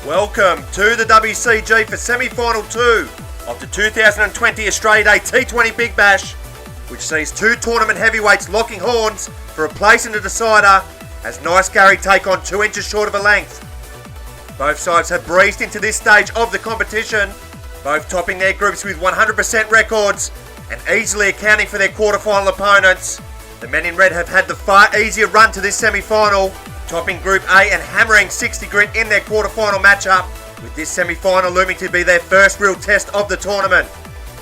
Welcome to the WCG for semi-final 2 of the 2020 Australia Day T20 Big Bash, which sees two tournament heavyweights locking horns for a place in the decider as Nice Gary take on 2 inches short of a length. Both sides have breezed into this stage of the competition, both topping their groups with 100% records and easily accounting for their quarterfinal opponents. The men in red have had the far easier run to this semi-final, topping Group A and hammering 60 grit in their quarterfinal matchup, with this semi-final looming to be their first real test of the tournament.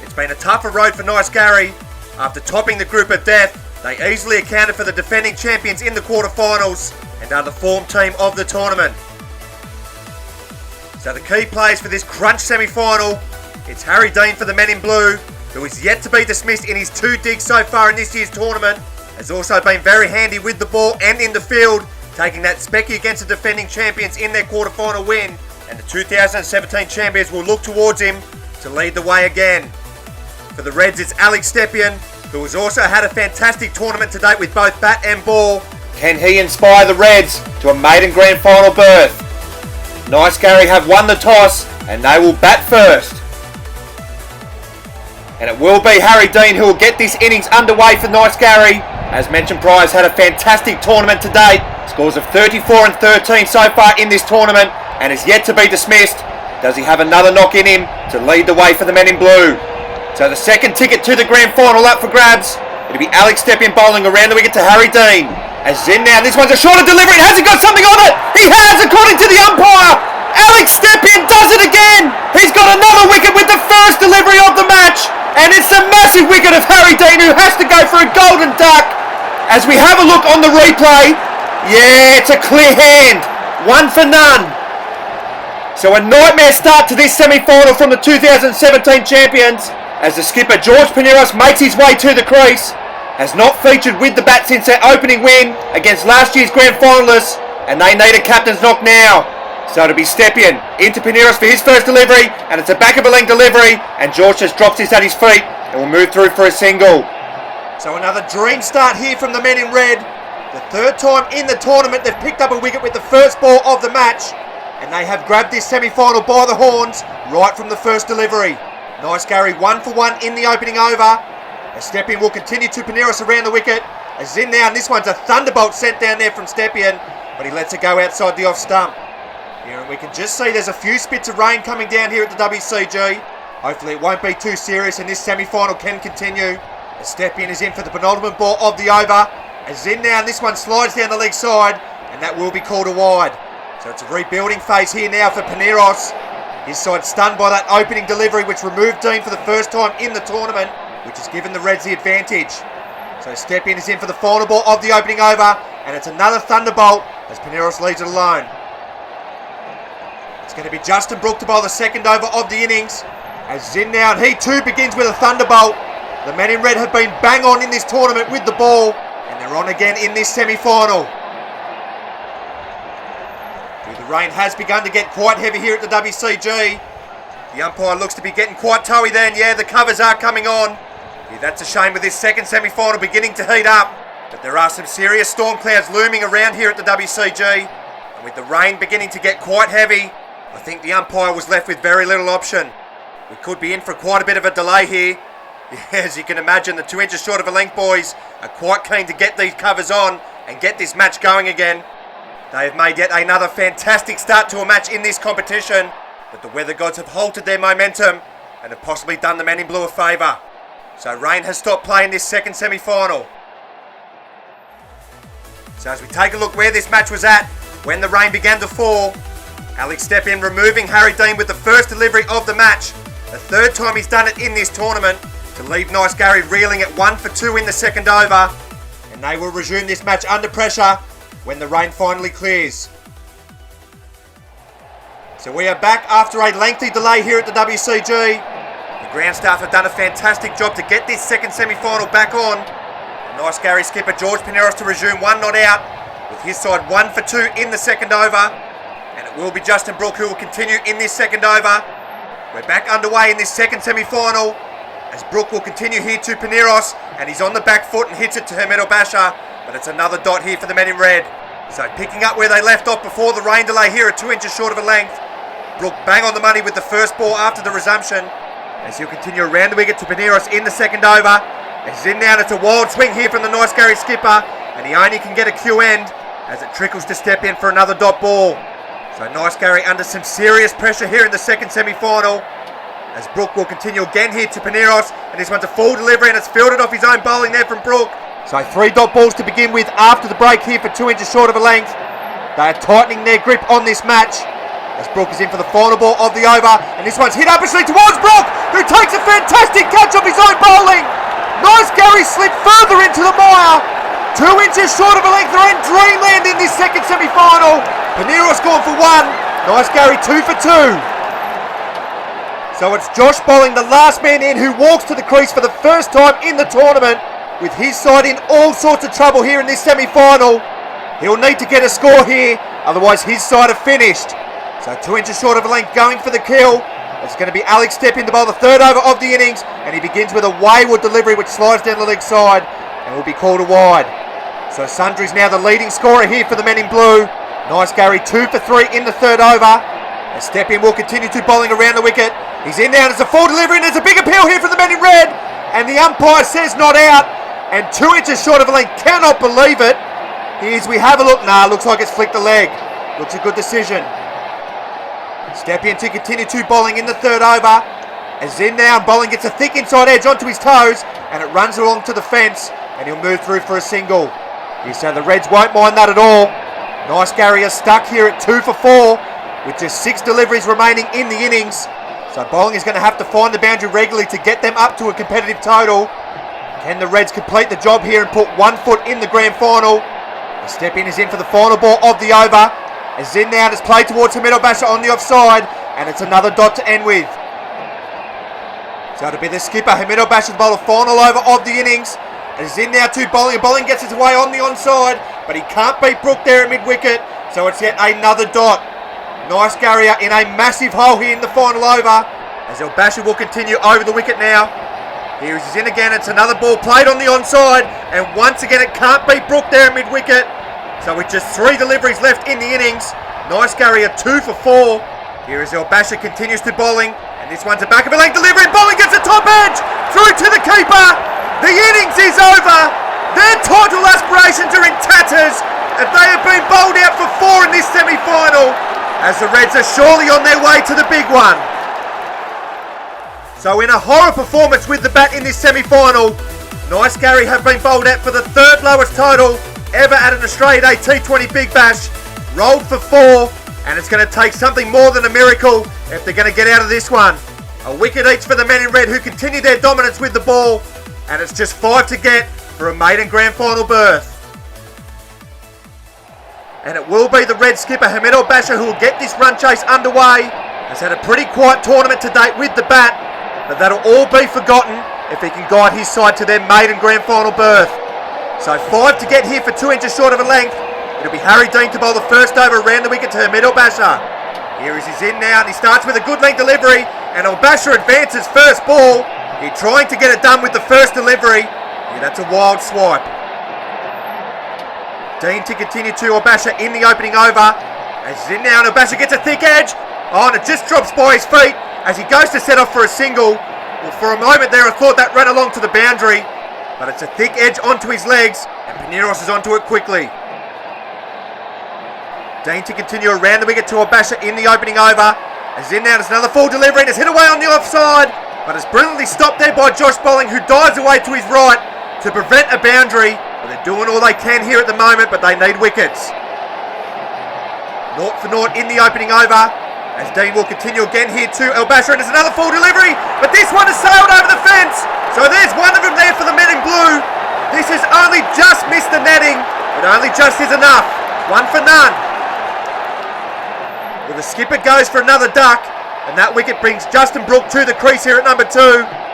It's been a tougher road for Nice Gary. After topping the group of death, they easily accounted for the defending champions in the quarterfinals and are the form team of the tournament. So the key players for this crunch semi-final, it's Harry Dean for the men in blue, who is yet to be dismissed in his 2 digs so far in this year's tournament, has also been very handy with the ball and in the field, taking that specky against the defending champions in their quarterfinal win, and the 2017 champions will look towards him to lead the way again. For the Reds, it's Alex Stepien, who has also had a fantastic tournament to date with both bat and ball. Can he inspire the Reds to a maiden grand final berth? Nice Gary have won the toss and they will bat first. And it will be Harry Dean who will get this innings underway for Nice Gary. As mentioned prior, has had a fantastic tournament to date. Scores of 34 and 13 so far in this tournament and is yet to be dismissed. Does he have another knock in him to lead the way for the men in blue? So the second ticket to the grand final up for grabs. It'll be Alex Stepien bowling around the wicket to Harry Dean. As in now, this one's a shorter delivery. Has he got something on it? He has, according to the umpire. Alex Stepien does it again. He's got another wicket with the first delivery of the match. And it's a massive wicket of Harry Dean, who has to go for a golden duck. As we have a look on the replay, yeah, it's a clear hand. 1 for none. So a nightmare start to this semi-final from the 2017 champions, as the skipper George Pineros makes his way to the crease. Has not featured with the bat since their opening win against last year's grand finalists, and they need a captain's knock now. So it'll be Stepien into Pineros for his first delivery, and it's a back of a length delivery, and George just drops this at his feet and will move through for a single. So another dream start here from the men in red. The third time in the tournament they've picked up a wicket with the first ball of the match, and they have grabbed this semi-final by the horns right from the first delivery. Nice Gary 1 for 1 in the opening over. As Stepien will continue to Pineros around the wicket. As in now, and this one's a thunderbolt sent down there from Stepien, but he lets it go outside the off stump. Here, and we can just see there's a few spits of rain coming down here at the WCG. Hopefully it won't be too serious and this semi-final can continue. As Stepien is in for the penultimate ball of the over. As in now, and this one slides down the leg side, and that will be called a wide. So it's a rebuilding phase here now for Pineros. His side stunned by that opening delivery, which removed Dean for the first time in the tournament, which has given the Reds the advantage. So Stepien is in for the final ball of the opening over, and it's another thunderbolt as Pineros leaves it alone. It's going to be Justin Brook to bowl the second over of the innings. As Zin now, and he too begins with a thunderbolt. The men in red have been bang on in this tournament with the ball, and they're on again in this semi-final. The rain has begun to get quite heavy here at the WCG. The umpire looks to be getting quite toey there, and yeah, the covers are coming on. Yeah, that's a shame with this second semi-final beginning to heat up. But there are some serious storm clouds looming around here at the WCG. And with the rain beginning to get quite heavy, I think the umpire was left with very little option. We could be in for quite a bit of a delay here. As you can imagine, the 2 inches short of a length boys are quite keen to get these covers on and get this match going again. They have made yet another fantastic start to a match in this competition, but the weather gods have halted their momentum and have possibly done the men in blue a favour. So rain has stopped playing this second semi-final. So as we take a look where this match was at when the rain began to fall, Alex Stepien removing Harry Dean with the first delivery of the match, the third time he's done it in this tournament, to leave Nice Gary reeling at 1 for 2 in the second over, and they will resume this match under pressure when the rain finally clears. So we are back after a lengthy delay here at the WCG. The ground staff have done a fantastic job to get this second semi-final back on. The Nice Gary skipper George Pineros to resume 1 not out, with his side 1 for 2 in the second over, and it will be Justin Brook who will continue in this second over. We're back underway in this second semi-final, as Brook will continue here to Pineros, and he's on the back foot and hits it to Hermeto Basha, but it's another dot here for the men in red. So picking up where they left off before the rain delay here at 2 inches short of a length, Brook bang on the money with the first ball after the resumption. As he'll continue around the wicket to Paneros in the second over. As he's in now, and it's a wild swing here from the Nice Gary skipper. And he only can get a Q end as it trickles to step in for another dot ball. So Nice Gary under some serious pressure here in the second semi-final. As Brook will continue again here to Paneros. And this one's a full delivery and it's fielded off his own bowling there from Brook. So 3 dot balls to begin with after the break here for 2 inches short of a length. They are tightening their grip on this match. As Brook is in for the final ball of the over. And this one's hit upishly towards Brook, who takes a fantastic catch off his own bowling. Nice Gary slid further into the mire. 2 inches short of a length. They're in dreamland in this second semi-final. Paneros gone for 1. Nice Gary 2 for 2. So it's Josh bowling, the last man in, who walks to the crease for the first time in the tournament, with his side in all sorts of trouble here in this semi-final. He'll need to get a score here, otherwise his side are finished. So 2 inches short of a length going for the kill. It's going to be Alex Stepp in to bowl the third over of the innings, and he begins with a wayward delivery which slides down the leg side and will be called a wide. So Sundry's now the leading scorer here for the men in blue. Nice Gary 2 for 3 in the third over. As Stepp in will continue to bowling around the wicket. He's in now, and it's a full delivery, and there's a big appeal here for the men in red. And the umpire says not out, and 2 inches short of a length. Cannot believe it. Here's we have a look. Nah, looks like it's flicked the leg. Looks a good decision. Stepp in to continue to bowling in the third over. As in now, and bowling gets a thick inside edge onto his toes, and it runs along to the fence, and he'll move through for a single. You say the Reds won't mind that at all. Nice Gary is stuck here at 2 for 4, with just 6 deliveries remaining in the innings. So bowling is going to have to find the boundary regularly to get them up to a competitive total. Can the Reds complete the job here and put 1 foot in the grand final? The step in is in for the final ball of the over. As in now, it's played towards Hamid Basha on the offside, and it's another dot to end with. So it'll be the skipper, Hamid Basha, to bowl the final over of the innings. As in now to bowling, and bowling gets his way on the onside, but he can't beat Brook there at mid-wicket, so it's yet another dot. Nice Gary in a massive hole here in the final over, as El Basha will continue over the wicket now. Here he's in again, it's another ball played on the onside, and once again it can't beat Brook there at mid-wicket. So with just 3 deliveries left in the innings, Nice Gary 2 for 4. Here is El Basha continues to bowling, and this one's a back of a leg delivery, and bowling gets the top edge, through to the keeper. The innings is over. Their title aspirations are in tatters, and they have been bowled out for 4 in this semi-final, as the Reds are surely on their way to the big one. So in a horror performance with the bat in this semi-final, Nice Gary have been bowled out for the 3rd lowest total ever at an Australia Day T20 Big Bash, rolled for 4, and it's going to take something more than a miracle if they're going to get out of this one. A wicket each for the men in red, who continue their dominance with the ball, and it's just 5 to get for a maiden grand final berth. And it will be the Red skipper Hamid Basha who will get this run chase underway. Has had a pretty quiet tournament to date with the bat, but that'll all be forgotten if he can guide his side to their maiden grand final berth. So 5 to get here for 2 inches short of a length. It'll be Harry Dean to bowl the first over around the wicket to Hamid Basha. Here is his in now, and he starts with a good length delivery, and Basha advances first ball. He's trying to get it done with the first delivery. Yeah, that's a wild swipe. Dean to continue to Basha in the opening over. As he's in now, and Basha gets a thick edge. Oh, and it just drops by his feet as he goes to set off for a single. Well, for a moment there, I thought that ran along to the boundary, but it's a thick edge onto his legs, and Paneros is onto it quickly. Dean to continue around the wicket to Basha in the opening over. As in now, there's another full delivery, and it's hit away on the offside, but it's brilliantly stopped there by Josh Bowling, who dives away to his right to prevent a boundary. Well, they're doing all they can here at the moment, but they need wickets. 0 for 0 in the opening over, as Dean will continue again here to Basha, and there's another full delivery, but this one has sailed over the fence. So there's one of them there for the men in blue. This has only just missed the netting, but only just is enough. 1 for none. Well, the skipper goes for another duck, and that wicket brings Justin Brook to the crease here at number 2.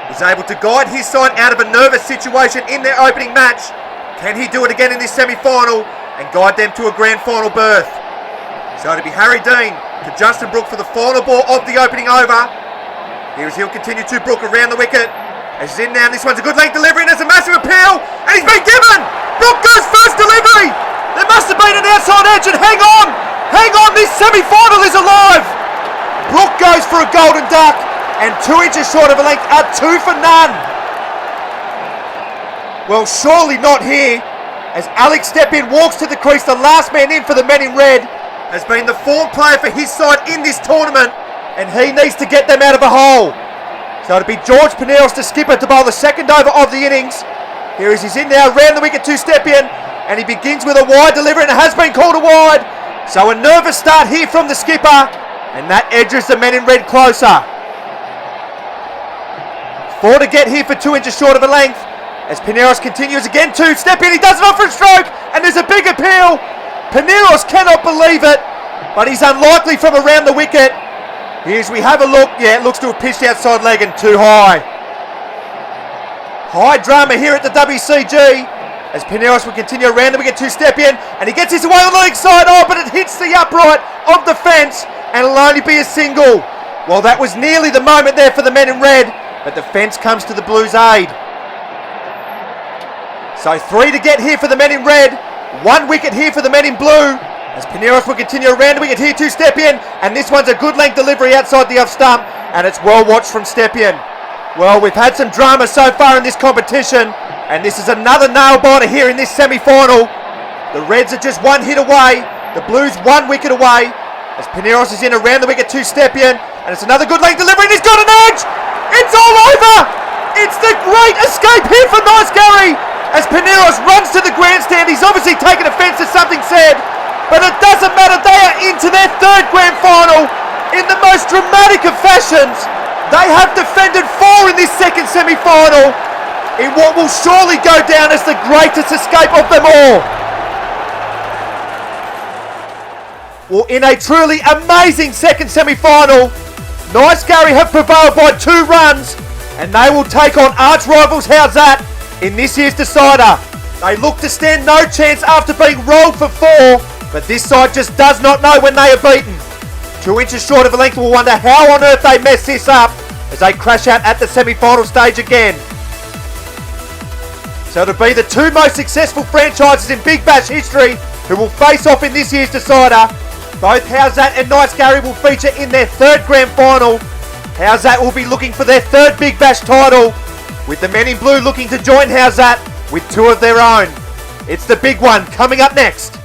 He's able to guide his side out of a nervous situation in their opening match. Can he do it again in this semi-final and guide them to a grand final berth? So it'll be Harry Dean to Justin Brook for the final ball of the opening over. Here as he'll continue to Brook around the wicket. As he's in now, this one's a good length delivery, and there's a massive appeal, and he's been given! Brook goes first delivery! There must have been an outside edge, and hang on, this semi-final is alive! Brooke goes for a golden duck, and 2 inches short of a length are 2 for none. Well, surely not here, as Alex Stepien walks to the crease. The last man in for the men in red has been the form player for his side in this tournament, and he needs to get them out of a hole. So it'll be George Pineros, the skipper, to bowl the second over of the innings. Here is he's in now, round the wicket to Stepien, and he begins with a wide delivery, and it has been called a wide. So a nervous start here from the skipper, and that edges the men in red closer. 4 to get here for 2 inches short of a length, as Pineros continues again to Stepien. He does it off for a stroke, and there's a big appeal. Pineros cannot believe it, but he's unlikely from around the wicket. Here's we have a look. Yeah, it looks to have pitched outside leg and too high. High drama here at the WCG, as Pineros will continue around the wicket to Stepien, and he gets his way on the leg side. Oh, but it hits the upright of the fence, and it'll only be a single. Well, that was nearly the moment there for the men in red, but the fence comes to the Blues' aid. So 3 to get here for the men in red, 1 wicket here for the men in blue, as Pineros will continue around the wicket here to Stepien, and this one's a good length delivery outside the off stump, and it's well watched from Stepien. Well, we've had some drama so far in this competition, and this is another nail-biter here in this semi-final. The Reds are just 1 hit away, the Blues 1 wicket away, as Pineros is in around the wicket to Stepien, and it's another good length delivery, and he's got an edge! It's all over! It's the great escape here for Nice Gary, as Pineros runs to the grandstand. He's obviously taken offence at something said, but it doesn't matter. They are into their 3rd grand final in the most dramatic of fashions. They have defended 4 in this 2nd semi-final in what will surely go down as the greatest escape of them all. Well, in a truly amazing 2nd semi-final, Nice Gary have prevailed by 2 runs, and they will take on arch rivals How's That in this year's decider. They look to stand no chance after being rolled for 4, but this side just does not know when they are beaten. 2 inches short of a length, will wonder how on earth they mess this up as they crash out at the semi-final stage again. So it'll be the 2 most successful franchises in Big Bash history who will face off in this year's decider. Both How's That and Nice Gary will feature in their 3rd grand final. How's That will be looking for their 3rd Big Bash title, with the men in blue looking to join How's That with 2 of their own. It's the big one coming up next.